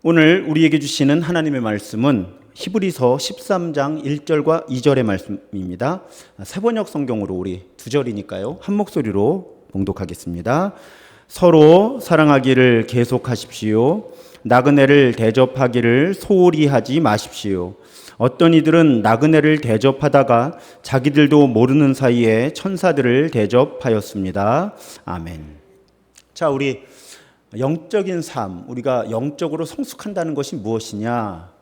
오늘 우리에게 주시는 하나님의 말씀은 히브리서 13장 1절과 2절의 말씀입니다. 세번역 성경으로 우리 두 절이니까요. 한 목소리로 봉독하겠습니다. 서로 사랑하기를 계속하십시오. 나그네를 대접하기를 소홀히 하지 마십시오. 어떤 이들은 나그네를 대접하다가 자기들도 모르는 사이에 천사들을 대접하였습니다. 아멘. 자, 우리 영적인 삶, 우리가 영적으로 성숙한다는 것이 무엇이냐?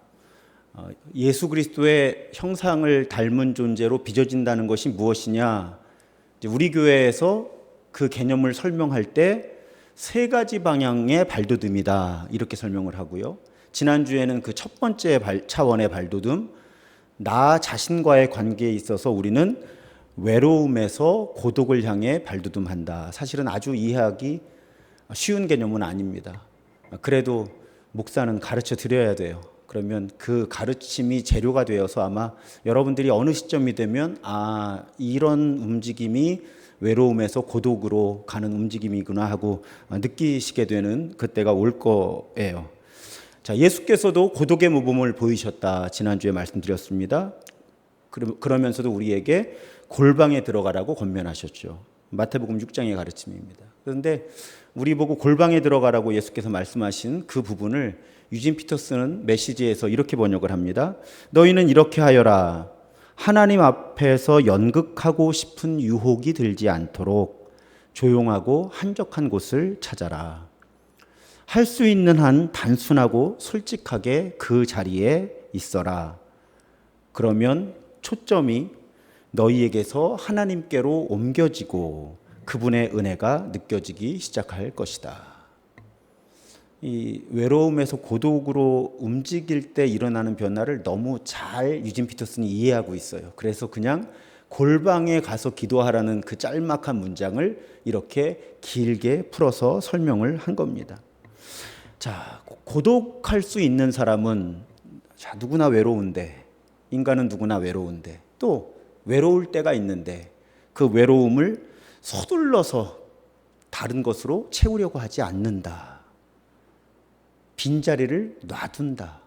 예수 그리스도의 형상을 닮은 존재로 빚어진다는 것이 무엇이냐? 우리 교회에서 그 개념을 설명할 때 세 가지 방향의 발돋움이다, 이렇게 설명을 하고요. 지난주에는 그 첫 번째 차원의 발돋움, 나 자신과의 관계에 있어서 우리는 외로움에서 고독을 향해 발돋움한다. 사실은 아주 이해하기 쉬운 개념은 아닙니다. 그래도 목사는 가르쳐 드려야 돼요. 그러면 그 가르침이 재료가 되어서 아마 여러분들이 어느 시점이 되면 이런 움직임이 외로움에서 고독으로 가는 움직임이구나 하고 느끼시게 되는 그때가 올 거예요. 자, 예수께서도 고독의 모범을 보이셨다, 지난주에 말씀드렸습니다. 그러면서도 우리에게 골방에 들어가라고 권면하셨죠. 마태복음 6장의 가르침입니다. 그런데 우리 보고 골방에 들어가라고 예수께서 말씀하신 그 부분을 유진 피터스는 메시지에서 이렇게 번역을 합니다. 너희는 이렇게 하여라. 하나님 앞에서 연극하고 싶은 유혹이 들지 않도록 조용하고 한적한 곳을 찾아라. 할 수 있는 한 단순하고 솔직하게 그 자리에 있어라. 그러면 초점이 너희에게서 하나님께로 옮겨지고 그분의 은혜가 느껴지기 시작할 것이다. 이 외로움에서 고독으로 움직일 때 일어나는 변화를 너무 잘 유진 피터슨이 이해하고 있어요. 그래서 그냥 골방에 가서 기도하라는 그 짤막한 문장을 이렇게 길게 풀어서 설명을 한 겁니다. 자, 고독할 수 있는 사람은 누구나 외로운데, 인간은 누구나 외로운데, 또 외로울 때가 있는데 그 외로움을 서둘러서 다른 것으로 채우려고 하지 않는다. 빈자리를 놔둔다.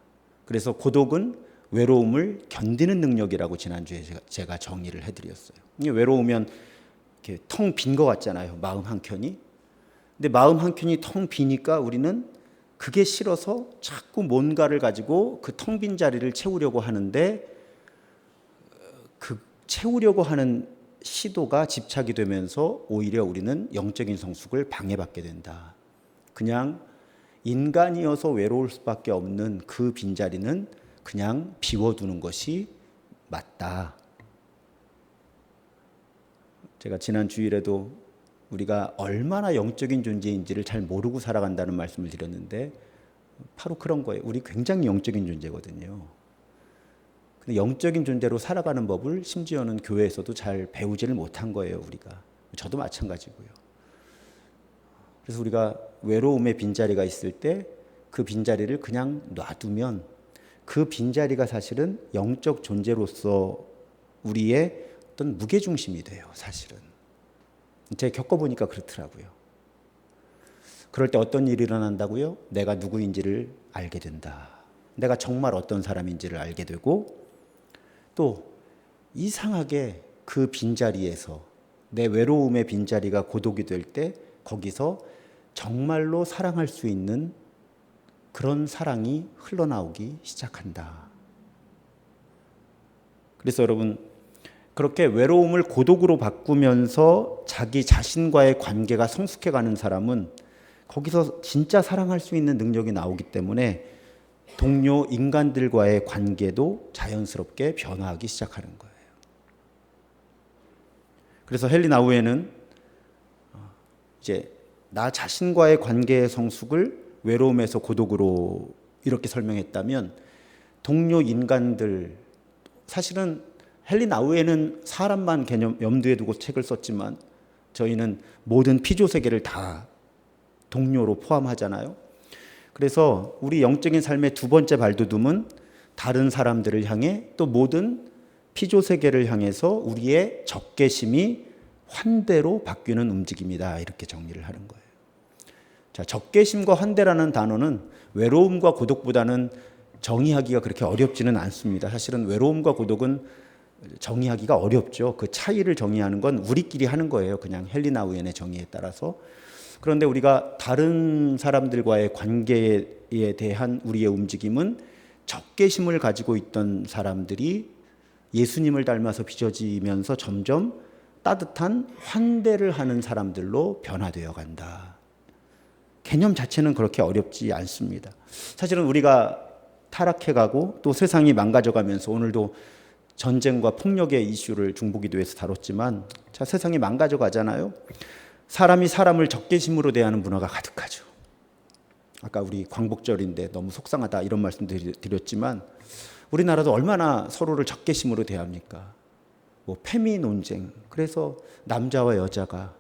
그래서 고독은 외로움을 견디는 능력이라고 지난주에 제가 정의를 해드렸어요. 외로우면 이렇게 텅 빈 것 같잖아요, 마음 한켠이. 근데 마음 한켠이 텅 비니까 우리는 그게 싫어서 자꾸 뭔가를 가지고 그 텅 빈 자리를 채우려고 하는데, 그 채우려고 하는 시도가 집착이 되면서 오히려 우리는 영적인 성숙을 방해받게 된다. 그냥 인간이어서 외로울 수밖에 없는 그 빈자리는 그냥 비워두는 것이 맞다. 제가 지난 주일에도 우리가 얼마나 영적인 존재인지를 잘 모르고 살아간다는 말씀을 드렸는데 바로 그런 거예요. 우리 굉장히 영적인 존재거든요. 근데 영적인 존재로 살아가는 법을 심지어는 교회에서도 잘 배우지를 못한 거예요, 우리가. 저도 마찬가지고요. 그래서 우리가 외로움의 빈자리가 있을 때 그 빈자리를 그냥 놔두면 그 빈자리가 사실은 영적 존재로서 우리의 어떤 무게중심이 돼요, 사실은. 제가 겪어보니까 그렇더라고요. 그럴 때 어떤 일이 일어난다고요? 내가 누구인지를 알게 된다. 내가 정말 어떤 사람인지를 알게 되고, 또 이상하게 그 빈자리에서, 내 외로움의 빈자리가 고독이 될 때 거기서 정말로 사랑할 수 있는 그런 사랑이 흘러나오기 시작한다. 그래서 여러분, 그렇게 외로움을 고독으로 바꾸면서 자기 자신과의 관계가 성숙해가는 사람은 거기서 진짜 사랑할 수 있는 능력이 나오기 때문에 동료 인간들과의 관계도 자연스럽게 변화하기 시작하는 거예요. 그래서 헨리 나우에는 이제 나 자신과의 관계의 성숙을 외로움에서 고독으로 이렇게 설명했다면, 동료 인간들, 사실은 헨리 나우에는 사람만 개념 염두에 두고 책을 썼지만 저희는 모든 피조 세계를 다 동료로 포함하잖아요. 그래서 우리 영적인 삶의 두 번째 발돋움은 다른 사람들을 향해, 또 모든 피조 세계를 향해서 우리의 적개심이 환대로 바뀌는 움직임이다, 이렇게 정리를 하는 거예요. 자, 적개심과 환대라는 단어는 외로움과 고독보다는 정의하기가 그렇게 어렵지는 않습니다. 사실은 외로움과 고독은 정의하기가 어렵죠. 그 차이를 정의하는 건 우리끼리 하는 거예요. 그냥 헬리나 우엔의 정의에 따라서. 그런데 우리가 다른 사람들과의 관계에 대한 우리의 움직임은 적개심을 가지고 있던 사람들이 예수님을 닮아서 빚어지면서 점점 따뜻한 환대를 하는 사람들로 변화되어 간다. 개념 자체는 그렇게 어렵지 않습니다. 사실은 우리가 타락해가고 또 세상이 망가져가면서 오늘도 전쟁과 폭력의 이슈를 중보기도에서 다뤘지만 자, 세상이 망가져가잖아요. 사람이 사람을 적개심으로 대하는 문화가 가득하죠. 아까 우리 광복절인데 너무 속상하다 이런 말씀 드렸지만 우리나라도 얼마나 서로를 적개심으로 대합니까? 뭐 페미 논쟁, 그래서 남자와 여자가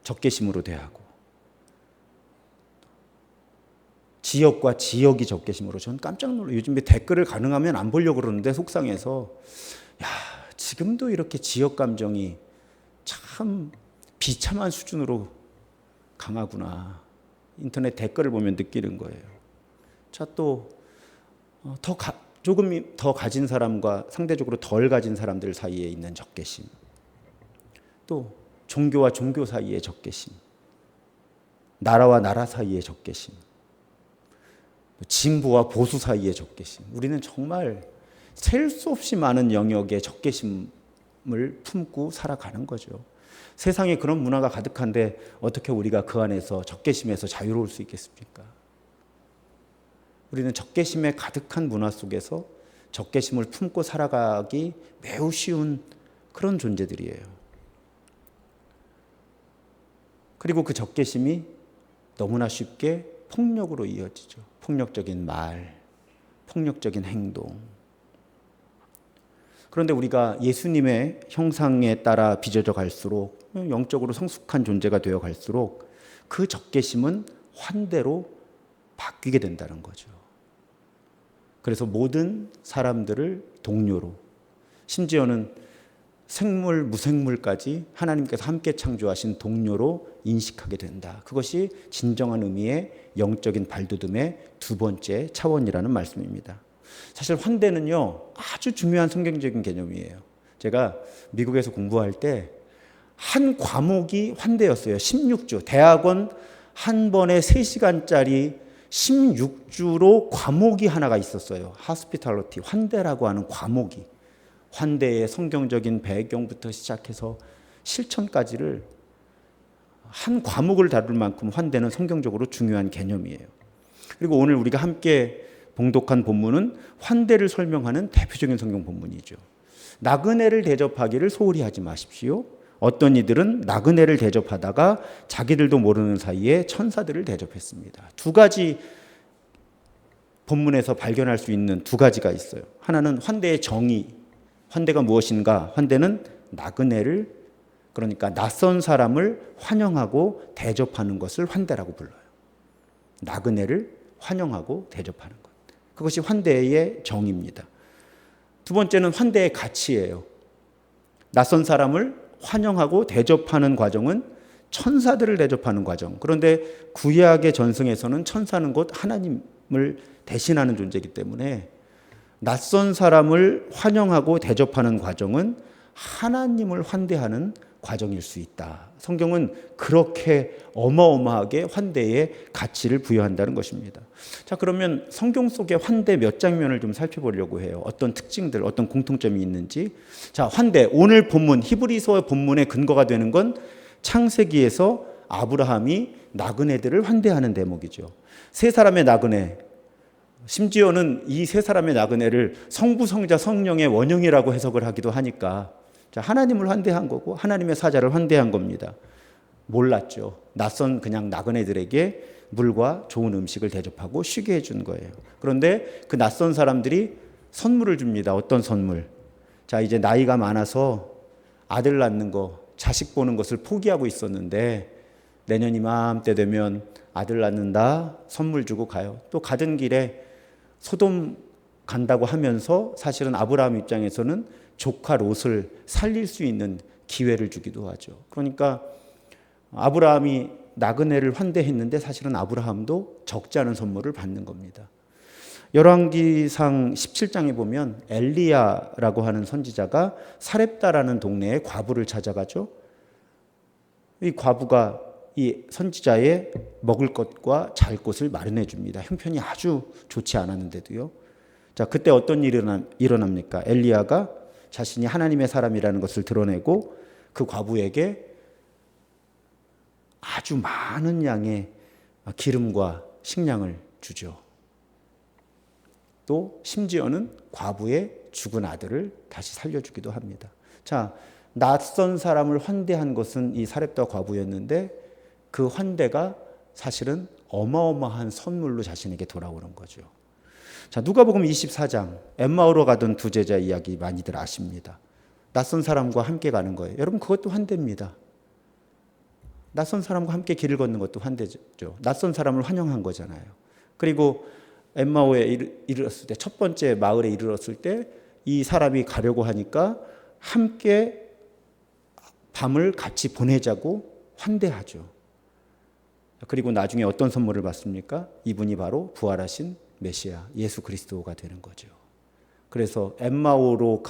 적개심으로 대하고 지역과 지역이 적개심으로. 저는 깜짝 놀라요. 요즘에 댓글을 가능하면 안 보려고 그러는데 속상해서 야, 지금도 이렇게 지역 감정이 참 비참한 수준으로 강하구나. 인터넷 댓글을 보면 느끼는 거예요. 자, 또 조금 더 가진 사람과 상대적으로 덜 가진 사람들 사이에 있는 적개심, 또 종교와 종교 사이의 적개심, 나라와 나라 사이의 적개심, 진보와 보수 사이의 적개심. 우리는 정말 셀 수 없이 많은 영역의 적개심을 품고 살아가는 거죠. 세상에 그런 문화가 가득한데 어떻게 우리가 그 안에서 적개심에서 자유로울 수 있겠습니까? 우리는 적개심에 가득한 문화 속에서 적개심을 품고 살아가기 매우 쉬운 그런 존재들이에요. 그리고 그 적개심이 너무나 쉽게 폭력으로 이어지죠. 폭력적인 말, 폭력적인 행동. 그런데 우리가 예수님의 형상에 따라 빚어져 갈수록 영적으로 성숙한 존재가 되어 갈수록 그 적개심은 환대로 바뀌게 된다는 거죠. 그래서 모든 사람들을 동료로, 심지어는 생물, 무생물까지 하나님께서 함께 창조하신 동료로 인식하게 된다. 그것이 진정한 의미의 영적인 발돋움의 두 번째 차원이라는 말씀입니다. 사실 환대는요, 아주 중요한 성경적인 개념이에요. 제가 미국에서 공부할 때 한 과목이 환대였어요. 16주. 대학원 한 번에 3시간짜리 16주로 과목이 하나가 있었어요. hospitality, 환대라고 하는 과목이. 환대의 성경적인 배경부터 시작해서 실천까지를 한 과목을 다룰 만큼 환대는 성경적으로 중요한 개념이에요. 그리고 오늘 우리가 함께 봉독한 본문은 환대를 설명하는 대표적인 성경 본문이죠. 나그네를 대접하기를 소홀히 하지 마십시오. 어떤 이들은 나그네를 대접하다가 자기들도 모르는 사이에 천사들을 대접했습니다. 두 가지 본문에서 발견할 수 있는 두 가지가 있어요. 하나는 환대의 정의. 환대가 무엇인가? 환대는 나그네를, 그러니까 낯선 사람을 환영하고 대접하는 것을 환대라고 불러요. 나그네를 환영하고 대접하는 것. 그것이 환대의 정의입니다. 두 번째는 환대의 가치예요. 낯선 사람을 환영하고 대접하는 과정은 천사들을 대접하는 과정. 그런데 구약의 전승에서는 천사는 곧 하나님을 대신하는 존재이기 때문에 낯선 사람을 환영하고 대접하는 과정은 하나님을 환대하는 과정일 수 있다. 성경은 그렇게 어마어마하게 환대의 가치를 부여한다는 것입니다. 자, 그러면 성경 속의 환대 몇 장면을 좀 살펴보려고 해요. 어떤 특징들, 어떤 공통점이 있는지. 자, 환대. 오늘 본문, 히브리서 본문의 근거가 되는 건 창세기에서 아브라함이 나그네들을 환대하는 대목이죠. 세 사람의 나그네. 심지어는 이 세 사람의 나그네를 성부, 성자, 성령의 원형이라고 해석을 하기도 하니까 자, 하나님을 환대한 거고 하나님의 사자를 환대한 겁니다. 몰랐죠. 낯선 그냥 나그네들에게 물과 좋은 음식을 대접하고 쉬게 해준 거예요. 그런데 그 낯선 사람들이 선물을 줍니다. 어떤 선물? 자, 이제 나이가 많아서 아들 낳는 거, 자식 보는 것을 포기하고 있었는데 내년 이맘때 되면 아들 낳는다, 선물 주고 가요. 또 가던 길에 소돔 간다고 하면서 사실은 아브라함 입장에서는 조카 롯을 살릴 수 있는 기회를 주기도 하죠. 그러니까 아브라함이 나그네를 환대했는데 사실은 아브라함도 적지 않은 선물을 받는 겁니다. 열왕기상 17장에 보면 엘리야라고 하는 선지자가 사렙다라는 동네에 과부를 찾아가죠. 이 과부가 이 선지자의 먹을 것과 잘 곳을 마련해 줍니다. 형편이 아주 좋지 않았는데도요. 자, 그때 어떤 일이 일어납니까? 엘리야가 자신이 하나님의 사람이라는 것을 드러내고 그 과부에게 아주 많은 양의 기름과 식량을 주죠. 또 심지어는 과부의 죽은 아들을 다시 살려주기도 합니다. 자, 낯선 사람을 환대한 것은 이 사렙다 과부였는데 그 환대가 사실은 어마어마한 선물로 자신에게 돌아오는 거죠. 자, 누가복음 24장 엠마오로 가던 두 제자 이야기 많이들 아십니다. 낯선 사람과 함께 가는 거예요. 여러분, 그것도 환대입니다. 낯선 사람과 함께 길을 걷는 것도 환대죠. 낯선 사람을 환영한 거잖아요. 그리고 엠마오에 이르렀을 때, 첫 번째 마을에 이르렀을 때 이 사람이 가려고 하니까 함께 밤을 같이 보내자고 환대하죠. 그리고 나중에 어떤 선물을 받습니까? 이분이 바로 부활하신 메시아 예수 그리스도가 되는 거죠. 그래서 엠마오로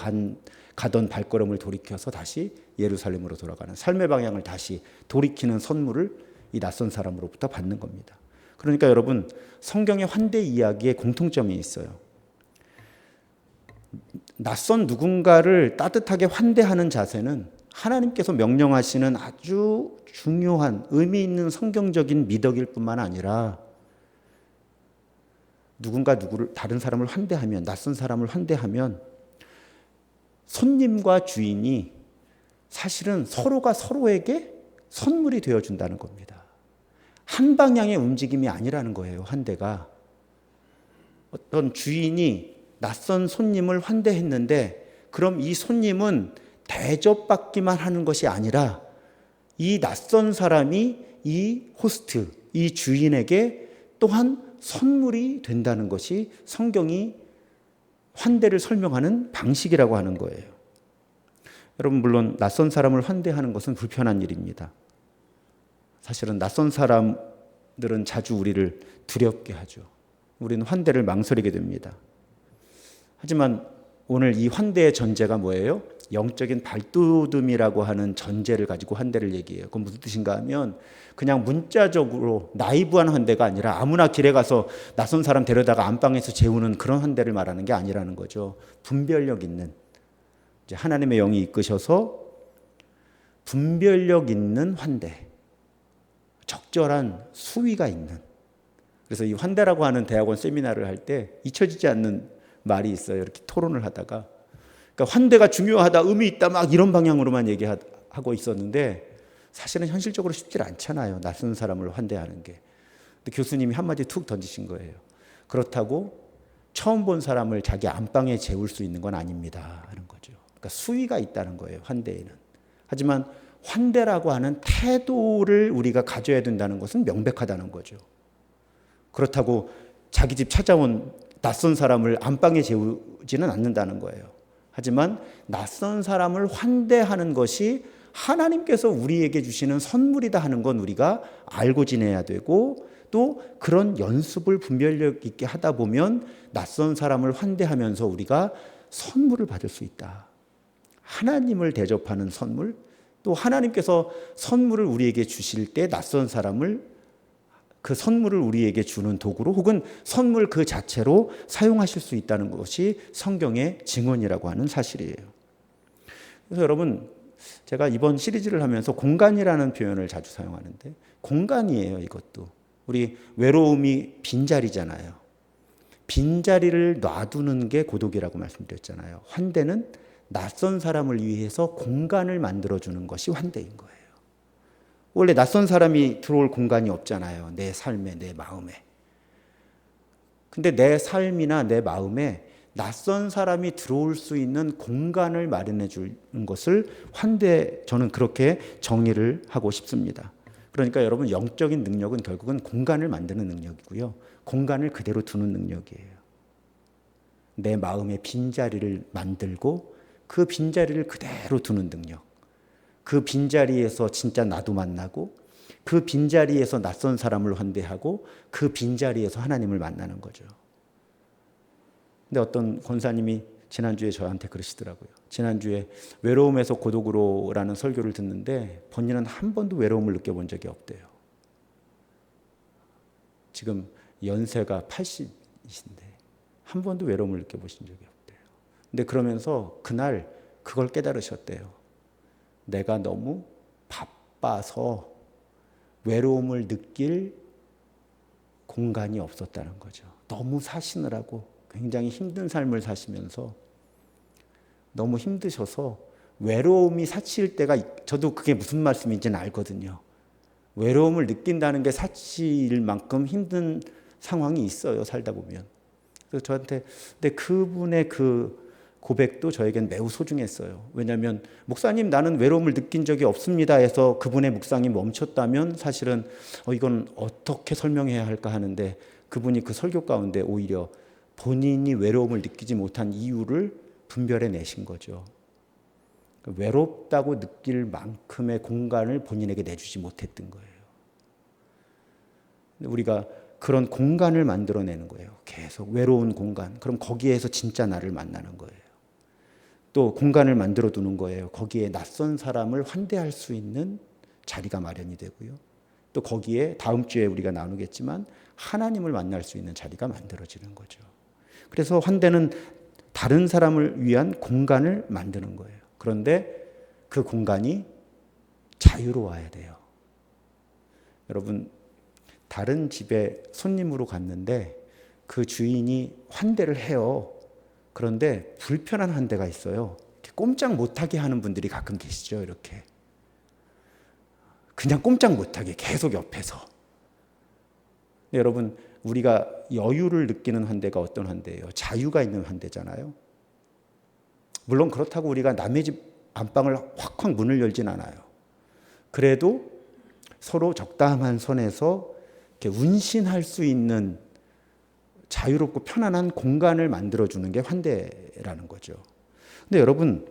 가던 발걸음을 돌이켜서 다시 예루살렘으로 돌아가는 삶의 방향을 다시 돌이키는 선물을 이 낯선 사람으로부터 받는 겁니다. 그러니까 여러분, 성경의 환대 이야기에 공통점이 있어요. 낯선 누군가를 따뜻하게 환대하는 자세는 하나님께서 명령하시는 아주 중요한 의미 있는 성경적인 미덕일 뿐만 아니라 누군가를 다른 사람을 환대하면, 낯선 사람을 환대하면 손님과 주인이 사실은 서로가 서로에게 선물이 되어준다는 겁니다. 한 방향의 움직임이 아니라는 거예요, 환대가. 어떤 주인이 낯선 손님을 환대했는데 그럼 이 손님은 대접받기만 하는 것이 아니라 이 낯선 사람이 이 호스트, 이 주인에게 또한 선물이 된다는 것이 성경이 환대를 설명하는 방식이라고 하는 거예요. 여러분, 물론 낯선 사람을 환대하는 것은 불편한 일입니다. 사실은 낯선 사람들은 자주 우리를 두렵게 하죠. 우리는 환대를 망설이게 됩니다. 하지만 오늘 이 환대의 전제가 뭐예요? 영적인 발돋움이라고 하는 전제를 가지고 환대를 얘기해요. 그건 무슨 뜻인가 하면 그냥 문자적으로 나이브한 환대가 아니라 아무나 길에 가서 낯선 사람 데려다가 안방에서 재우는 그런 환대를 말하는 게 아니라는 거죠. 분별력 있는, 이제 하나님의 영이 이끄셔서 분별력 있는 환대, 적절한 수위가 있는. 그래서 이 환대라고 하는 대학원 세미나를 할 때 잊혀지지 않는 말이 있어요. 이렇게 토론을 하다가, 그러니까 환대가 중요하다, 의미 있다, 막 이런 방향으로만 얘기하고 있었는데 사실은 현실적으로 쉽지 않잖아요. 낯선 사람을 환대하는 게. 근데 교수님이 한마디 툭 던지신 거예요. 그렇다고 처음 본 사람을 자기 안방에 재울 수 있는 건 아닙니다 하는 거죠. 그러니까 수위가 있다는 거예요, 환대에는. 하지만 환대라고 하는 태도를 우리가 가져야 된다는 것은 명백하다는 거죠. 그렇다고 자기 집 찾아온 낯선 사람을 안방에 재우지는 않는다는 거예요. 하지만 낯선 사람을 환대하는 것이 하나님께서 우리에게 주시는 선물이다 하는 건 우리가 알고 지내야 되고, 또 그런 연습을 분별력 있게 하다 보면 낯선 사람을 환대하면서 우리가 선물을 받을 수 있다. 하나님을 대접하는 선물, 또 하나님께서 선물을 우리에게 주실 때 낯선 사람을 그 선물을 우리에게 주는 도구로 혹은 선물 그 자체로 사용하실 수 있다는 것이 성경의 증언이라고 하는 사실이에요. 그래서 여러분, 제가 이번 시리즈를 하면서 공간이라는 표현을 자주 사용하는데 공간이에요, 이것도. 우리 외로움이 빈자리잖아요. 빈자리를 놔두는 게 고독이라고 말씀드렸잖아요. 환대는 낯선 사람을 위해서 공간을 만들어주는 것이 환대인 거예요. 원래 낯선 사람이 들어올 공간이 없잖아요. 내 삶에, 내 마음에. 근데 내 삶이나 내 마음에 낯선 사람이 들어올 수 있는 공간을 마련해 주는 것을 환대, 저는 그렇게 정의를 하고 싶습니다. 그러니까 여러분, 영적인 능력은 결국은 공간을 만드는 능력이고요. 공간을 그대로 두는 능력이에요. 내 마음의 빈자리를 만들고 그 빈자리를 그대로 두는 능력. 그 빈자리에서 진짜 나도 만나고 그 빈자리에서 낯선 사람을 환대하고 그 빈자리에서 하나님을 만나는 거죠. 근데 어떤 권사님이 지난주에 저한테 그러시더라고요. 지난주에 외로움에서 고독으로라는 설교를 듣는데 본인은 한 번도 외로움을 느껴본 적이 없대요. 지금 연세가 80이신데 한 번도 외로움을 느껴보신 적이 없대요. 근데 그러면서 그날 그걸 깨달으셨대요. 내가 너무 바빠서 외로움을 느낄 공간이 없었다는 거죠. 너무 사시느라고 굉장히 힘든 삶을 사시면서 너무 힘드셔서 외로움이 사칠 때가, 저도 그게 무슨 말씀인지는 알거든요. 외로움을 느낀다는 게 사칠 만큼 힘든 상황이 있어요, 살다 보면. 그래서 저한테, 근데 그분의 그 고백도 저에겐 매우 소중했어요. 왜냐하면 목사님 나는 외로움을 느낀 적이 없습니다 해서 그분의 묵상이 멈췄다면 사실은 이건 어떻게 설명해야 할까 하는데, 그분이 그 설교 가운데 오히려 본인이 외로움을 느끼지 못한 이유를 분별해 내신 거죠. 외롭다고 느낄 만큼의 공간을 본인에게 내주지 못했던 거예요. 우리가 그런 공간을 만들어내는 거예요. 계속 외로운 공간. 그럼 거기에서 진짜 나를 만나는 거예요. 또 공간을 만들어 두는 거예요. 거기에 낯선 사람을 환대할 수 있는 자리가 마련이 되고요. 또 거기에 다음 주에 우리가 나누겠지만 하나님을 만날 수 있는 자리가 만들어지는 거죠. 그래서 환대는 다른 사람을 위한 공간을 만드는 거예요. 그런데 그 공간이 자유로워야 돼요. 여러분, 다른 집에 손님으로 갔는데 그 주인이 환대를 해요. 그런데 불편한 환대가 있어요. 꼼짝 못하게 하는 분들이 가끔 계시죠. 이렇게 그냥 꼼짝 못하게 계속 옆에서. 여러분, 우리가 여유를 느끼는 환대가 어떤 환대예요? 자유가 있는 환대잖아요. 물론 그렇다고 우리가 남의 집 안방을 확확 문을 열진 않아요. 그래도 서로 적당한 선에서 이렇게 운신할 수 있는 자유롭고 편안한 공간을 만들어주는 게 환대라는 거죠. 근데 여러분,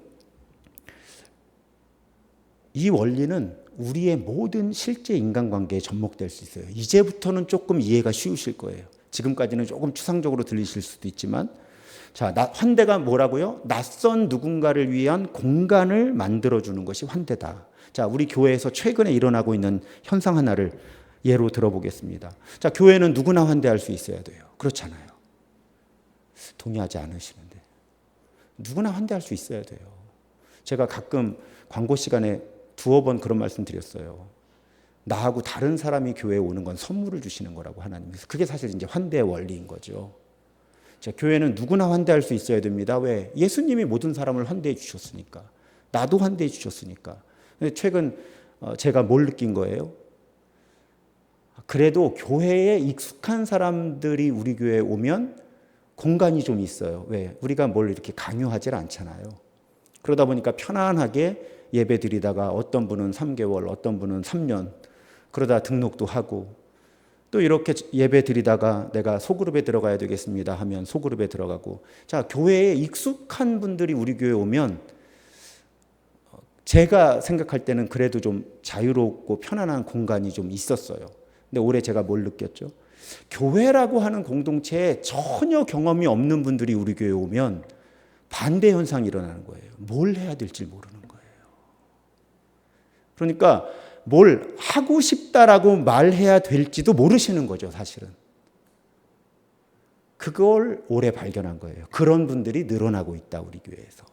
이 원리는 우리의 모든 실제 인간관계에 접목될 수 있어요. 이제부터는 조금 이해가 쉬우실 거예요. 지금까지는 조금 추상적으로 들리실 수도 있지만, 자, 환대가 뭐라고요? 낯선 누군가를 위한 공간을 만들어주는 것이 환대다. 자, 우리 교회에서 최근에 일어나고 있는 현상 하나를 예로 들어보겠습니다. 자, 교회는 누구나 환대할 수 있어야 돼요. 그렇잖아요. 동의하지 않으시는데. 누구나 환대할 수 있어야 돼요. 제가 가끔 광고 시간에 두어 번 그런 말씀 드렸어요. 나하고 다른 사람이 교회에 오는 건 선물을 주시는 거라고 하나님께서. 그게 사실 이제 환대의 원리인 거죠. 자, 교회는 누구나 환대할 수 있어야 됩니다. 왜? 예수님이 모든 사람을 환대해 주셨으니까. 나도 환대해 주셨으니까. 최근 제가 뭘 느낀 거예요? 그래도 교회에 익숙한 사람들이 우리 교회에 오면 공간이 좀 있어요. 왜? 우리가 뭘 이렇게 강요하지 않잖아요. 그러다 보니까 편안하게 예배 드리다가 어떤 분은 3개월, 어떤 분은 3년, 그러다 등록도 하고, 또 이렇게 예배 드리다가 내가 소그룹에 들어가야 되겠습니다 하면 소그룹에 들어가고. 자, 교회에 익숙한 분들이 우리 교회에 오면 제가 생각할 때는 그래도 좀 자유롭고 편안한 공간이 좀 있었어요. 근데 올해 제가 뭘 느꼈죠? 교회라고 하는 공동체에 전혀 경험이 없는 분들이 우리 교회에 오면 반대 현상이 일어나는 거예요. 뭘 해야 될지 모르는 거예요. 그러니까 뭘 하고 싶다라고 말해야 될지도 모르시는 거죠, 사실은. 그걸 올해 발견한 거예요. 그런 분들이 늘어나고 있다, 우리 교회에서.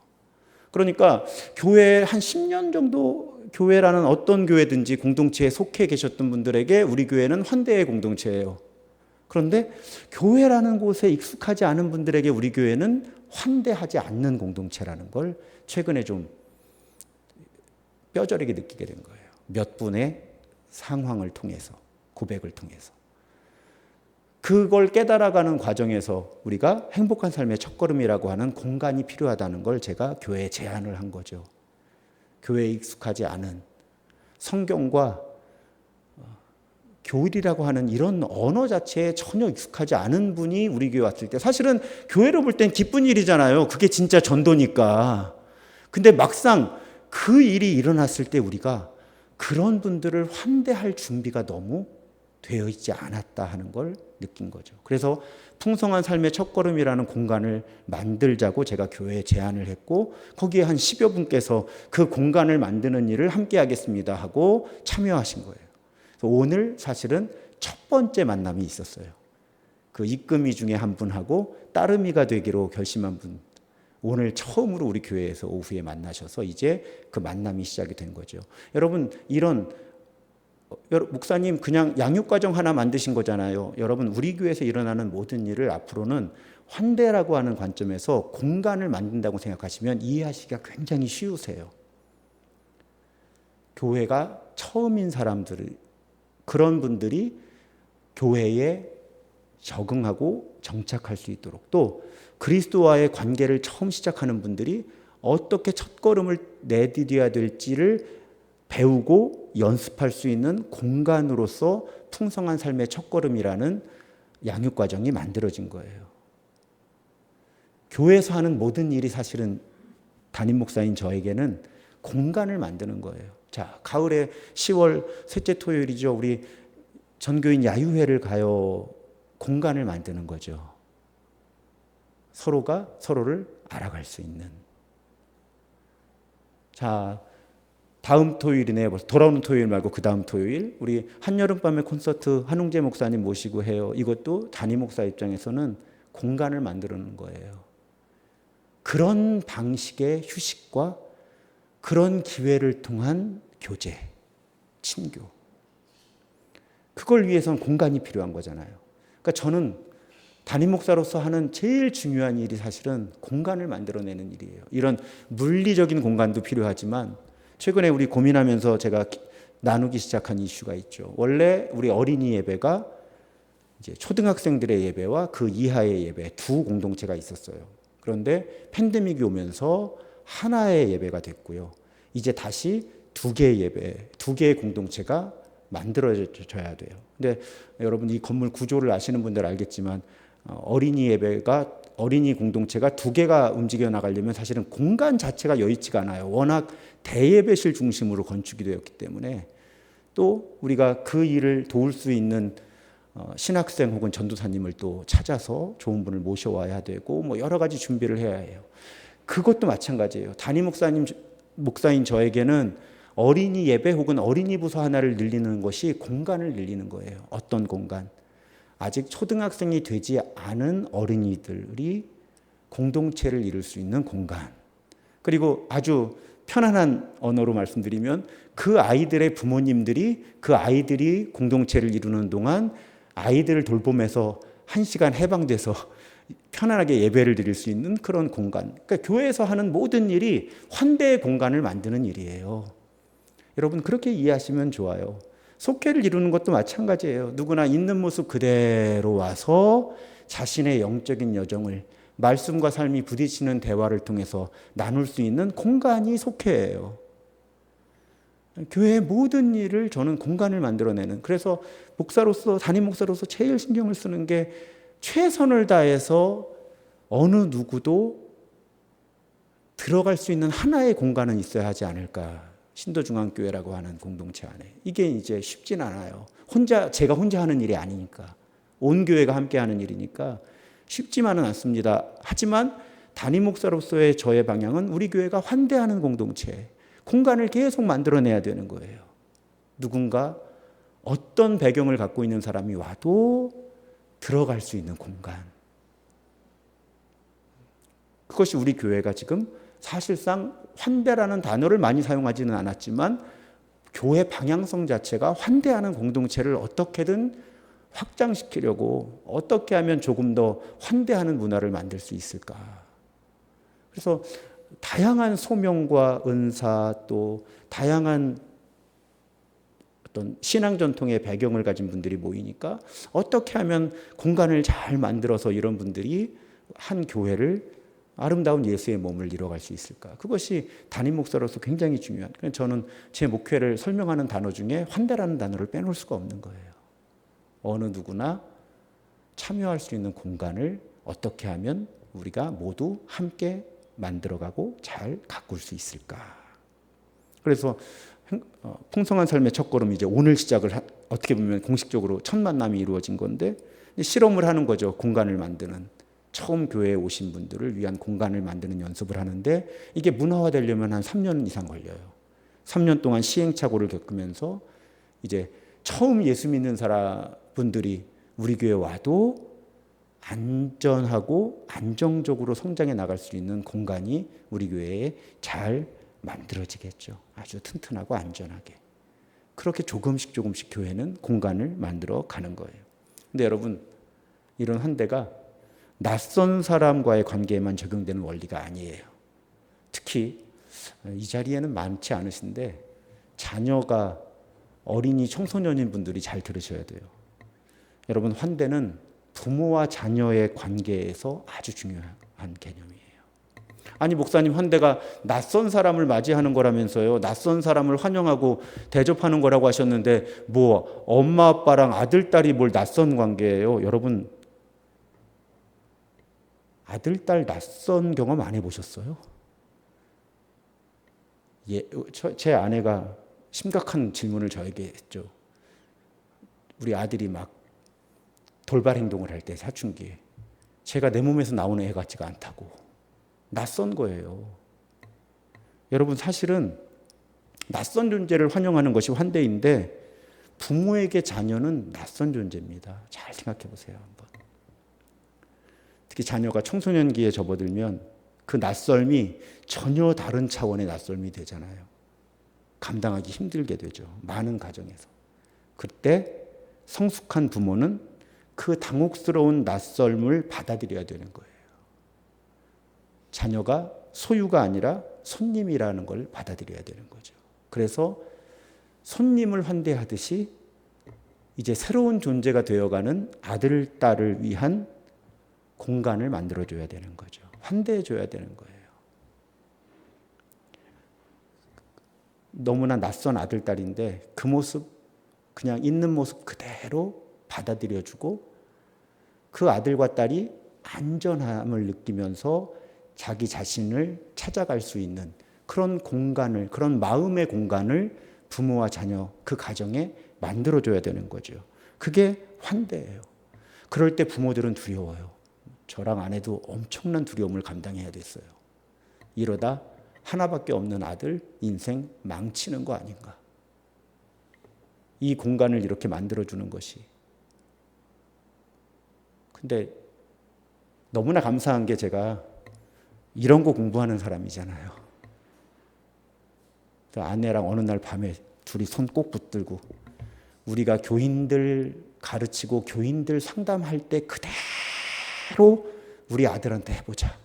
그러니까 교회 한 10년 정도, 교회라는 어떤 교회든지 공동체에 속해 계셨던 분들에게 우리 교회는 환대의 공동체예요. 그런데 교회라는 곳에 익숙하지 않은 분들에게 우리 교회는 환대하지 않는 공동체라는 걸 최근에 좀 뼈저리게 느끼게 된 거예요. 몇 분의 상황을 통해서, 고백을 통해서. 그걸 깨달아가는 과정에서 우리가 행복한 삶의 첫걸음이라고 하는 공간이 필요하다는 걸 제가 교회에 제안을 한 거죠. 교회에 익숙하지 않은, 성경과 교일이라고 하는 이런 언어 자체에 전혀 익숙하지 않은 분이 우리 교회 왔을 때, 사실은 교회로 볼 땐 기쁜 일이잖아요. 그게 진짜 전도니까. 근데 막상 그 일이 일어났을 때 우리가 그런 분들을 환대할 준비가 너무 되어 있지 않았다 하는 걸 느낀 거죠. 그래서 풍성한 삶의 첫걸음이라는 공간을 만들자고 제가 교회에 제안을 했고, 거기에 한 10여 분께서 그 공간을 만드는 일을 함께 하겠습니다 하고 참여하신 거예요. 그래서 오늘 사실은 첫 번째 만남이 있었어요. 그 입금이 중에 한 분하고 따름이가 되기로 결심한 분, 오늘 처음으로 우리 교회에서 오후에 만나셔서 이제 그 만남이 시작이 된 거죠. 여러분, 이런 목사님 그냥 양육과정 하나 만드신 거잖아요. 여러분, 우리 교회에서 일어나는 모든 일을 앞으로는 환대라고 하는 관점에서 공간을 만든다고 생각하시면 이해하시기가 굉장히 쉬우세요. 교회가 처음인 사람들, 그런 분들이 교회에 적응하고 정착할 수 있도록, 또 그리스도와의 관계를 처음 시작하는 분들이 어떻게 첫걸음을 내디뎌야 될지를 배우고 연습할 수 있는 공간으로서 풍성한 삶의 첫걸음이라는 양육과정이 만들어진 거예요. 교회에서 하는 모든 일이 사실은 담임 목사인 저에게는 공간을 만드는 거예요. 자, 가을에 10월 셋째 토요일이죠. 우리 전교인 야유회를 가요. 공간을 만드는 거죠. 서로가 서로를 알아갈 수 있는. 자, 다음 토요일이네요. 돌아오는 토요일 말고 그 다음 토요일 우리 한여름밤의 콘서트 한웅재 목사님 모시고 해요. 이것도 담임 목사 입장에서는 공간을 만드는 거예요. 그런 방식의 휴식과 그런 기회를 통한 교제, 친교. 그걸 위해서는 공간이 필요한 거잖아요. 그러니까 저는 담임 목사로서 하는 제일 중요한 일이 사실은 공간을 만들어내는 일이에요. 이런 물리적인 공간도 필요하지만 최근에 우리 고민하면서 제가 나누기 시작한 이슈가 있죠. 원래 우리 어린이 예배가 이제 초등학생들의 예배와 그 이하의 예배 두 공동체가 있었어요. 그런데 팬데믹이 오면서 하나의 예배가 됐고요. 이제 다시 두 개의 예배, 두 개의 공동체가 만들어져야 돼요. 근데 여러분 이 건물 구조를 아시는 분들 알겠지만 어린이 예배가 어린이 공동체가 두 개가 움직여 나가려면 사실은 공간 자체가 여의치가 않아요. 워낙 대예배실 중심으로 건축이 되었기 때문에 또 우리가 그 일을 도울 수 있는 신학생 혹은 전도사님을 또 찾아서 좋은 분을 모셔와야 되고 뭐 여러 가지 준비를 해야 해요. 그것도 마찬가지예요. 담임 목사인 저에게는 어린이 예배 혹은 어린이 부서 하나를 늘리는 것이 공간을 늘리는 거예요. 어떤 공간? 아직 초등학생이 되지 않은 어린이들이 공동체를 이룰 수 있는 공간. 그리고 아주 편안한 언어로 말씀드리면 그 아이들의 부모님들이 그 아이들이 공동체를 이루는 동안 아이들을 돌보면서 1시간 해방돼서 편안하게 예배를 드릴 수 있는 그런 공간. 그러니까 교회에서 하는 모든 일이 환대의 공간을 만드는 일이에요. 여러분 그렇게 이해하시면 좋아요. 속회를 이루는 것도 마찬가지예요. 누구나 있는 모습 그대로 와서 자신의 영적인 여정을 말씀과 삶이 부딪히는 대화를 통해서 나눌 수 있는 공간이 속회예요. 교회의 모든 일을 저는 공간을 만들어내는, 그래서 목사로서 담임 목사로서 제일 신경을 쓰는 게 최선을 다해서 어느 누구도 들어갈 수 있는 하나의 공간은 있어야 하지 않을까. 신도중앙교회라고 하는 공동체 안에. 이게 이제 쉽진 않아요. 제가 혼자 하는 일이 아니니까. 온 교회가 함께 하는 일이니까 쉽지만은 않습니다. 하지만 담임 목사로서의 저의 방향은 우리 교회가 환대하는 공동체, 공간을 계속 만들어내야 되는 거예요. 누군가 어떤 배경을 갖고 있는 사람이 와도 들어갈 수 있는 공간. 그것이 우리 교회가 지금 사실상 환대라는 단어를 많이 사용하지는 않았지만 교회 방향성 자체가 환대하는 공동체를 어떻게든 확장시키려고, 어떻게 하면 조금 더 환대하는 문화를 만들 수 있을까. 그래서 다양한 소명과 은사, 또 다양한 어떤 신앙 전통의 배경을 가진 분들이 모이니까 어떻게 하면 공간을 잘 만들어서 이런 분들이 한 교회를 아름다운 예수의 몸을 이뤄갈 수 있을까. 그것이 담임 목사로서 굉장히 중요한. 저는 제 목회를 설명하는 단어 중에 환대라는 단어를 빼놓을 수가 없는 거예요. 어느 누구나 참여할 수 있는 공간을 어떻게 하면 우리가 모두 함께 만들어가고 잘 가꿀 수 있을까. 그래서 풍성한 삶의 첫걸음 이제 오늘 시작을 어떻게 보면 공식적으로 첫 만남이 이루어진 건데 실험을 하는 거죠. 공간을 만드는 처음 교회에 오신 분들을 위한 공간을 만드는 연습을 하는데 이게 문화화되려면 한 3년 이상 걸려요. 3년 동안 시행착오를 겪으면서 이제 처음 예수 믿는 사람분들이 우리 교회 와도 안전하고 안정적으로 성장해 나갈 수 있는 공간이 우리 교회에 잘 만들어지겠죠. 아주 튼튼하고 안전하게. 그렇게 조금씩 교회는 공간을 만들어 가는 거예요. 근데 여러분, 이런 환대가 낯선 사람과의 관계에만 적용되는 원리가 아니에요. 특히 이 자리에는 많지 않으신데 자녀가 어린이 청소년인 분들이 잘 들으셔야 돼요. 여러분, 환대는 부모와 자녀의 관계에서 아주 중요한 개념이에요. 아니 목사님, 환대가 낯선 사람을 맞이하는 거라면서요. 낯선 사람을 환영하고 대접하는 거라고 하셨는데 뭐 엄마 아빠랑 아들 딸이 뭘 낯선 관계예요. 여러분, 아들 딸 낯선 경험 안 해보셨어요? 제 아내가 심각한 질문을 저에게 했죠. 우리 아들이 막 돌발 행동을 할 때 사춘기에 제가 내 몸에서 나오는 애 같지가 않다고. 낯선 거예요. 여러분, 사실은 낯선 존재를 환영하는 것이 환대인데 부모에게 자녀는 낯선 존재입니다. 잘 생각해 보세요. 한번. 특히 자녀가 청소년기에 접어들면 그 낯설미 전혀 다른 차원의 낯설미 되잖아요. 감당하기 힘들게 되죠. 많은 가정에서. 그때 성숙한 부모는 그 당혹스러운 낯설음을 받아들여야 되는 거예요. 자녀가 소유가 아니라 손님이라는 걸 받아들여야 되는 거죠. 그래서 손님을 환대하듯이 이제 새로운 존재가 되어가는 아들, 딸을 위한 공간을 만들어줘야 되는 거죠. 환대해줘야 되는 거예요. 너무나 낯선 아들, 딸인데 그 모습, 그냥 있는 모습 그대로 받아들여주고 그 아들과 딸이 안전함을 느끼면서 자기 자신을 찾아갈 수 있는 그런 공간을, 그런 마음의 공간을 부모와 자녀, 그 가정에 만들어줘야 되는 거죠. 그게 환대예요. 그럴 때 부모들은 두려워요. 저랑 아내도 엄청난 두려움을 감당해야 됐어요. 이러다 하나밖에 없는 아들 인생 망치는 거 아닌가. 이 공간을 이렇게 만들어주는 것이. 근데 너무나 감사한 게 제가 이런 거 공부하는 사람이잖아요. 아내랑 어느 날 밤에 둘이 손 꼭 붙들고 우리가 교인들 가르치고 교인들 상담할 때 그대로 우리 아들한테 해보자.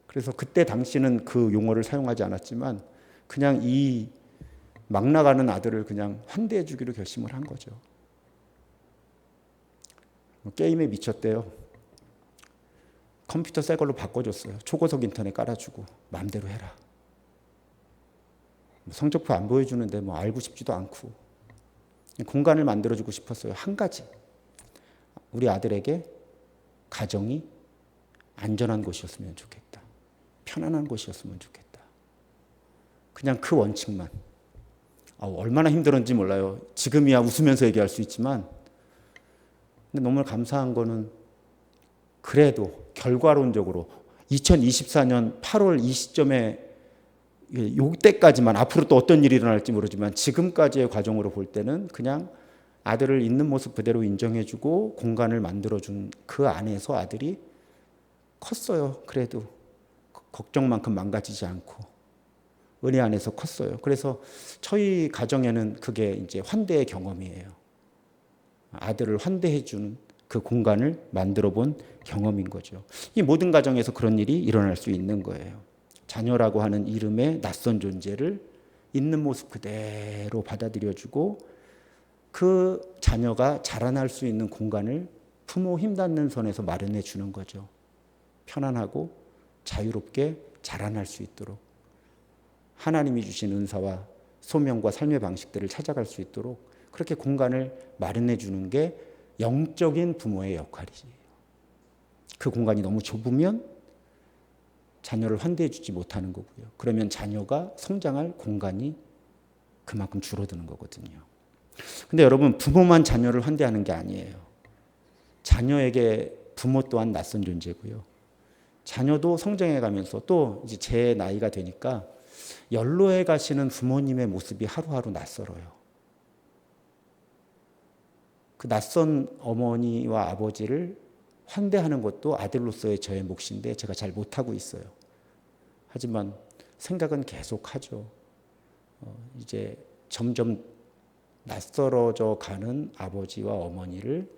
그래서 그때 당시는 그 용어를 사용하지 않았지만 그냥 이 막 나가는 아들을 그냥 환대해 주기로 결심을 한 거죠. 게임에 미쳤대요. 컴퓨터 새 걸로 바꿔줬어요. 초고속 인터넷 깔아주고 마음대로 해라. 성적표 안 보여주는데 뭐 알고 싶지도 않고 공간을 만들어주고 싶었어요. 한 가지, 우리 아들에게 가정이 안전한 곳이었으면 좋겠다. 편안한 곳이었으면 좋겠다. 그냥 그 원칙만. 얼마나 힘들었는지 몰라요. 지금이야 웃으면서 얘기할 수 있지만 근데 너무 감사한 거는 그래도 결과론적으로 2024년 8월 이 시점에 요때까지만, 앞으로 또 어떤 일이 일어날지 모르지만 지금까지의 과정으로 볼 때는 그냥 아들을 있는 모습 그대로 인정해주고 공간을 만들어준 그 안에서 아들이 컸어요. 그래도 걱정만큼 망가지지 않고 은혜 안에서 컸어요. 그래서 저희 가정에는 그게 이제 환대의 경험이에요. 아들을 환대해주는 그 공간을 만들어 본 경험인 거죠. 이 모든 가정에서 그런 일이 일어날 수 있는 거예요. 자녀라고 하는 이름의 낯선 존재를 있는 모습 그대로 받아들여주고 그 자녀가 자라날 수 있는 공간을 부모 힘 닿는 선에서 마련해 주는 거죠. 편안하고 자유롭게 자라날 수 있도록 하나님이 주신 은사와 소명과 삶의 방식들을 찾아갈 수 있도록 그렇게 공간을 마련해 주는 게 영적인 부모의 역할이지. 그 공간이 너무 좁으면 자녀를 환대해 주지 못하는 거고요. 그러면 자녀가 성장할 공간이 그만큼 줄어드는 거거든요. 근데 여러분, 부모만 자녀를 환대하는 게 아니에요. 자녀에게 부모 또한 낯선 존재고요. 자녀도 성장해 가면서 또 이제 제 나이가 되니까 연로해 가시는 부모님의 모습이 하루하루 낯설어요. 그 낯선 어머니와 아버지를 환대하는 것도 아들로서의 저의 몫인데 제가 잘 못하고 있어요. 하지만 생각은 계속 하죠. 이제 점점 낯설어져 가는 아버지와 어머니를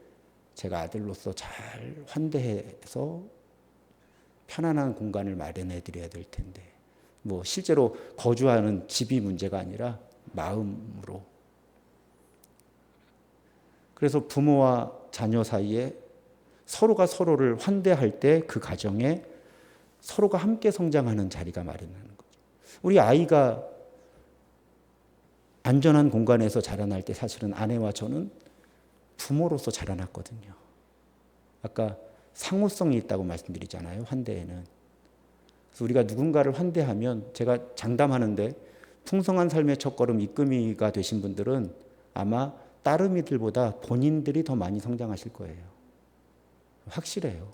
제가 아들로서 잘 환대해서 편안한 공간을 마련해 드려야 될 텐데, 뭐 실제로 거주하는 집이 문제가 아니라 마음으로. 그래서 부모와 자녀 사이에 서로가 서로를 환대할 때 그 가정에 서로가 함께 성장하는 자리가 마련하는 거죠. 우리 아이가 안전한 공간에서 자라날 때 사실은 아내와 저는 부모로서 자라났거든요. 아까 상호성이 있다고 말씀드리잖아요. 환대에는. 그래서 우리가 누군가를 환대하면, 제가 장담하는데 풍성한 삶의 첫걸음 이끌미가 되신 분들은 아마 따르미들보다 본인들이 더 많이 성장하실 거예요. 확실해요.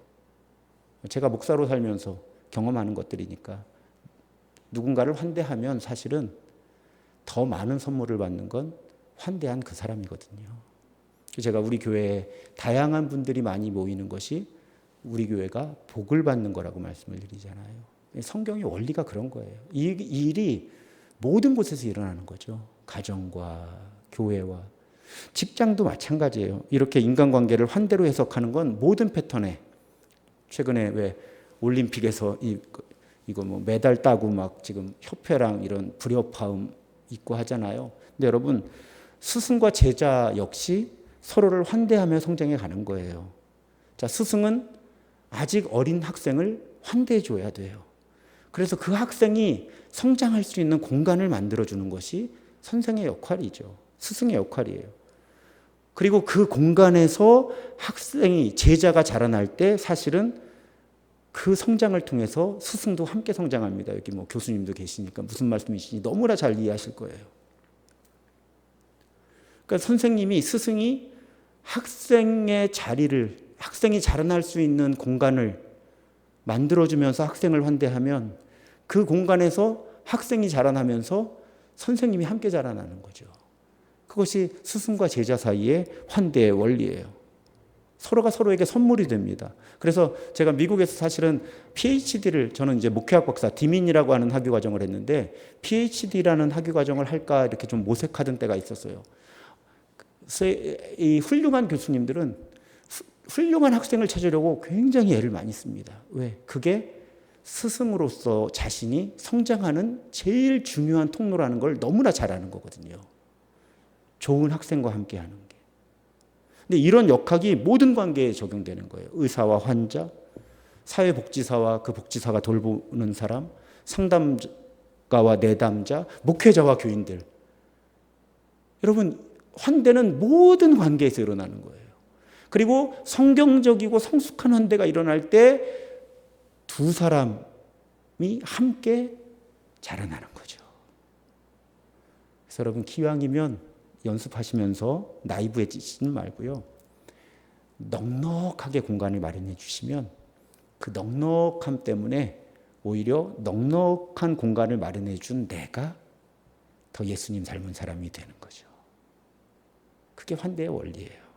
제가 목사로 살면서 경험하는 것들이니까 누군가를 환대하면 사실은 더 많은 선물을 받는 건 환대한 그 사람이거든요. 제가 우리 교회에 다양한 분들이 많이 모이는 것이 우리 교회가 복을 받는 거라고 말씀을 드리잖아요. 성경의 원리가 그런 거예요. 이 일이 모든 곳에서 일어나는 거죠. 가정과 교회와 직장도 마찬가지예요. 이렇게 인간관계를 환대로 해석하는 건 모든 패턴에, 최근에 왜 올림픽에서 이거 뭐 메달 따고 막 지금 협회랑 이런 불협화음 있고 하잖아요. 근데 여러분, 스승과 제자 역시 서로를 환대하며 성장해 가는 거예요. 자, 스승은 아직 어린 학생을 환대해 줘야 돼요. 그래서 그 학생이 성장할 수 있는 공간을 만들어 주는 것이 선생의 역할이죠. 스승의 역할이에요. 그리고 그 공간에서 학생이, 제자가 자라날 때 사실은 그 성장을 통해서 스승도 함께 성장합니다. 여기 뭐 교수님도 계시니까 무슨 말씀이신지 너무나 잘 이해하실 거예요. 그러니까 선생님이, 스승이 학생의 자리를, 학생이 자라날 수 있는 공간을 만들어주면서 학생을 환대하면 그 공간에서 학생이 자라나면서 선생님이 함께 자라나는 거죠. 그것이 스승과 제자 사이의 환대의 원리예요. 서로가 서로에게 선물이 됩니다. 그래서 제가 미국에서 사실은 PhD를, 저는 이제 목회학 박사, 디민이라고 하는 학위 과정을 했는데 PhD라는 학위 과정을 할까 이렇게 좀 모색하던 때가 있었어요. 이 훌륭한 교수님들은 훌륭한 학생을 찾으려고 굉장히 애를 많이 씁니다. 왜? 그게 스승으로서 자신이 성장하는 제일 중요한 통로라는 걸 너무나 잘 아는 거거든요. 좋은 학생과 함께 하는 게. 근데 이런 역학이 모든 관계에 적용되는 거예요. 의사와 환자, 사회복지사와 그 복지사가 돌보는 사람, 상담가와 내담자, 목회자와 교인들. 여러분, 환대는 모든 관계에서 일어나는 거예요. 그리고 성경적이고 성숙한 환대가 일어날 때 두 사람이 함께 자라나는 거죠. 그래서 여러분, 기왕이면 연습하시면서 나이브해지지는 말고요. 넉넉하게 공간을 마련해 주시면 그 넉넉함 때문에 오히려 넉넉한 공간을 마련해 준 내가 더 예수님 닮은 사람이 되는 거죠. 그게 환대의 원리예요.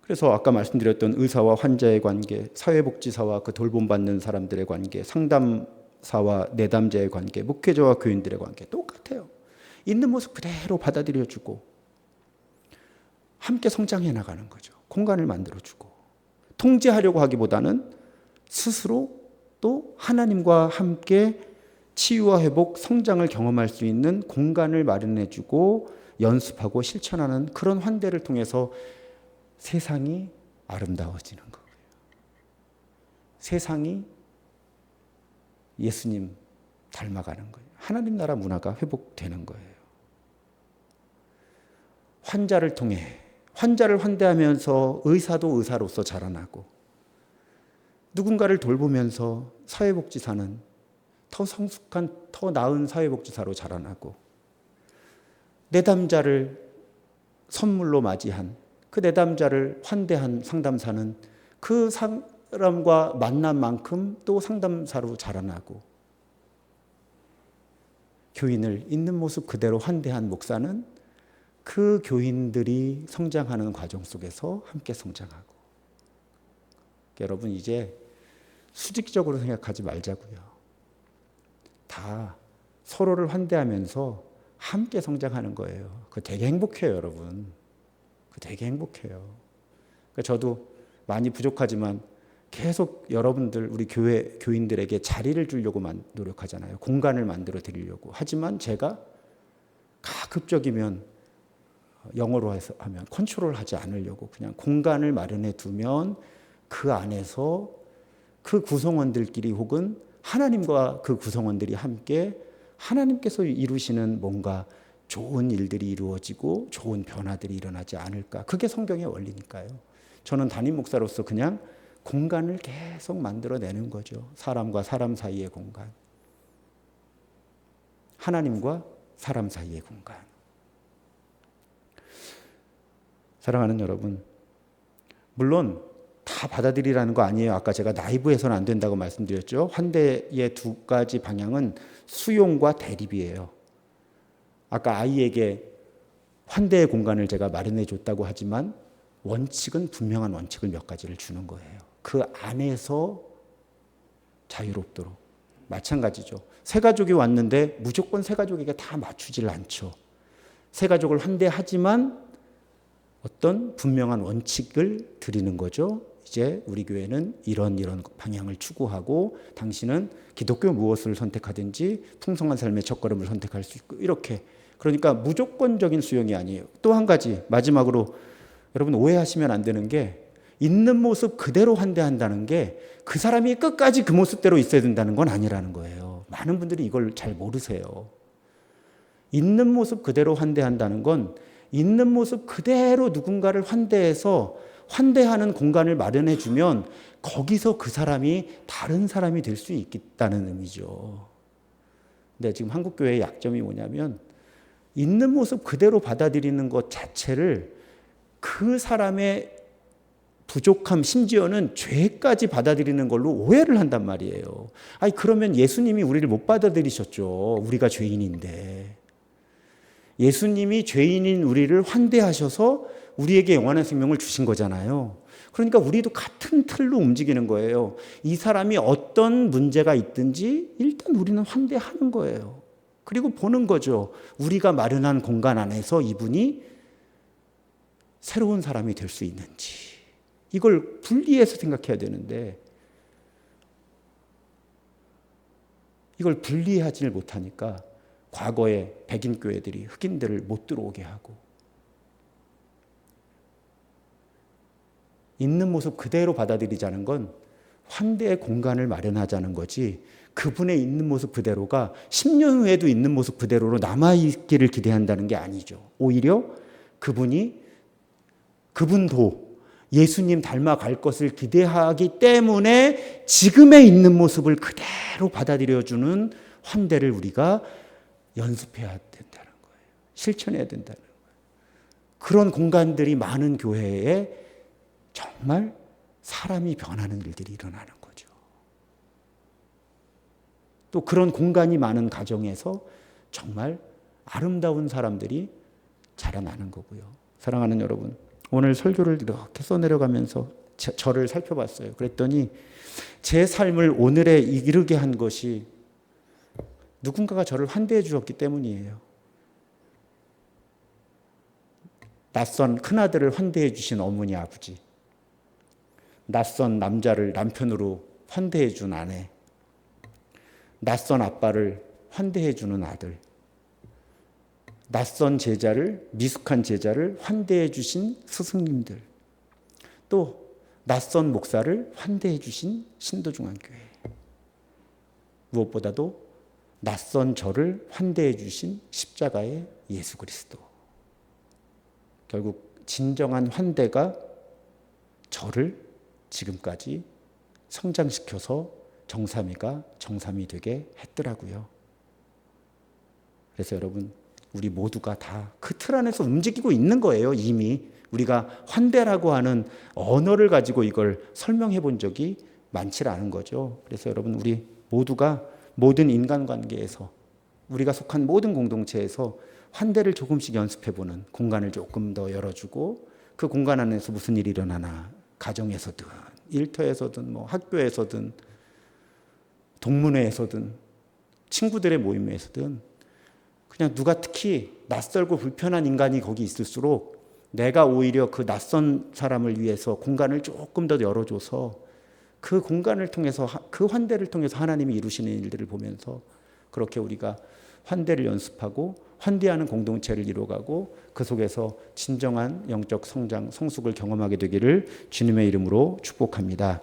그래서 아까 말씀드렸던 의사와 환자의 관계, 사회복지사와 그 돌봄받는 사람들의 관계, 상담사와 내담자의 관계, 목회자와 교인들의 관계 똑같아요. 있는 모습 그대로 받아들여주고 함께 성장해 나가는 거죠. 공간을 만들어주고 통제하려고 하기보다는 스스로 또 하나님과 함께 치유와 회복, 성장을 경험할 수 있는 공간을 마련해주고 연습하고 실천하는 그런 환대를 통해서 세상이 아름다워지는 거예요. 세상이 예수님 닮아가는 거예요. 하나님 나라 문화가 회복되는 거예요. 환자를 통해, 환자를 환대하면서 의사도 의사로서 자라나고, 누군가를 돌보면서 사회복지사는 더 성숙한, 더 나은 사회복지사로 자라나고, 내담자를 선물로 맞이한, 그 내담자를 환대한 상담사는 그 사람과 만난 만큼 또 상담사로 자라나고, 교인을 있는 모습 그대로 환대한 목사는 그 교인들이 성장하는 과정 속에서 함께 성장하고. 여러분, 이제 수직적으로 생각하지 말자고요. 다 서로를 환대하면서 함께 성장하는 거예요. 그거 되게 행복해요, 여러분. 그거 되게 행복해요. 그러니까 저도 많이 부족하지만 계속 여러분들, 우리 교회 교인들에게 자리를 주려고 노력하잖아요. 공간을 만들어 드리려고. 하지만 제가 가급적이면, 영어로 하면 컨트롤하지 않으려고 그냥 공간을 마련해 두면 그 안에서 그 구성원들끼리 혹은 하나님과 그 구성원들이 함께 하나님께서 이루시는 뭔가 좋은 일들이 이루어지고 좋은 변화들이 일어나지 않을까. 그게 성경의 원리니까요. 저는 담임 목사로서 그냥 공간을 계속 만들어내는 거죠. 사람과 사람 사이의 공간. 하나님과 사람 사이의 공간. 사랑하는 여러분, 물론 다 받아들이라는 거 아니에요. 아까 제가 나이브해서는 안 된다고 말씀드렸죠. 환대의 두 가지 방향은 수용과 대립이에요. 아까 아이에게 환대의 공간을 제가 마련해 줬다고 하지만 원칙은 분명한 원칙을 몇 가지를 주는 거예요. 그 안에서 자유롭도록. 마찬가지죠. 새 가족이 왔는데 무조건 새 가족에게 다 맞추질 않죠. 새 가족을 환대하지만 어떤 분명한 원칙을 드리는 거죠. 이제 우리 교회는 이런 방향을 추구하고 당신은 기독교 무엇을 선택하든지 풍성한 삶의 첫걸음을 선택할 수 있고, 이렇게. 그러니까 무조건적인 수용이 아니에요. 또 한 가지 마지막으로 여러분 오해하시면 안 되는 게, 있는 모습 그대로 환대한다는 게 그 사람이 끝까지 그 모습대로 있어야 된다는 건 아니라는 거예요. 많은 분들이 이걸 잘 모르세요. 있는 모습 그대로 환대한다는 건 있는 모습 그대로 누군가를 환대해서 환대하는 공간을 마련해 주면 거기서 그 사람이 다른 사람이 될 수 있다는 의미죠. 근데 지금 한국교회의 약점이 뭐냐면, 있는 모습 그대로 받아들이는 것 자체를 그 사람의 부족함, 심지어는 죄까지 받아들이는 걸로 오해를 한단 말이에요. 아니, 그러면 예수님이 우리를 못 받아들이셨죠. 우리가 죄인인데. 예수님이 죄인인 우리를 환대하셔서 우리에게 영원한 생명을 주신 거잖아요. 그러니까 우리도 같은 틀로 움직이는 거예요. 이 사람이 어떤 문제가 있든지 일단 우리는 환대하는 거예요. 그리고 보는 거죠. 우리가 마련한 공간 안에서 이분이 새로운 사람이 될 수 있는지. 이걸 분리해서 생각해야 되는데 이걸 분리하지 못하니까 과거에 백인 교회들이 흑인들을 못 들어오게 하고, 있는 모습 그대로 받아들이자는 건 환대의 공간을 마련하자는 거지, 그분의 있는 모습 그대로가 10년 후에도 있는 모습 그대로로 남아있기를 기대한다는 게 아니죠. 오히려 그분도 예수님 닮아갈 것을 기대하기 때문에 지금의 있는 모습을 그대로 받아들여주는 환대를 우리가 연습해야 된다는 거예요. 실천해야 된다는 거예요. 그런 공간들이 많은 교회에 정말 사람이 변하는 일들이 일어나는 거죠. 또 그런 공간이 많은 가정에서 정말 아름다운 사람들이 자라나는 거고요. 사랑하는 여러분, 오늘 설교를 이렇게 써내려가면서 저를 살펴봤어요. 그랬더니 제 삶을 오늘에 이르게 한 것이 누군가가 저를 환대해 주었기 때문이에요. 낯선 큰아들을 환대해 주신 어머니, 아버지, 낯선 남자를 남편으로 환대해 준 아내, 낯선 아빠를 환대해 주는 아들, 낯선 제자를, 미숙한 제자를 환대해 주신 스승님들, 또 낯선 목사를 환대해 주신 신도중앙교회, 무엇보다도 낯선 저를 환대해 주신 십자가의 예수 그리스도. 결국 진정한 환대가 저를 지금까지 성장시켜서 정삼위가 정삼이 되게 했더라고요. 그래서 여러분, 우리 모두가 다 그 틀 안에서 움직이고 있는 거예요. 이미 우리가 환대라고 하는 언어를 가지고 이걸 설명해 본 적이 많지 않은 거죠. 그래서 여러분, 우리 모두가 모든 인간관계에서, 우리가 속한 모든 공동체에서 환대를 조금씩 연습해보는 공간을 조금 더 열어주고, 그 공간 안에서 무슨 일이 일어나나, 가정에서든 일터에서든 뭐 학교에서든 동문회에서든 친구들의 모임에서든, 그냥 누가 특히 낯설고 불편한 인간이 거기 있을수록 내가 오히려 그 낯선 사람을 위해서 공간을 조금 더 열어줘서 그 공간을 통해서, 그 환대를 통해서 하나님이 이루시는 일들을 보면서 그렇게 우리가 환대를 연습하고 환대하는 공동체를 이루어가고 그 속에서 진정한 영적 성장, 성숙을 경험하게 되기를 주님의 이름으로 축복합니다.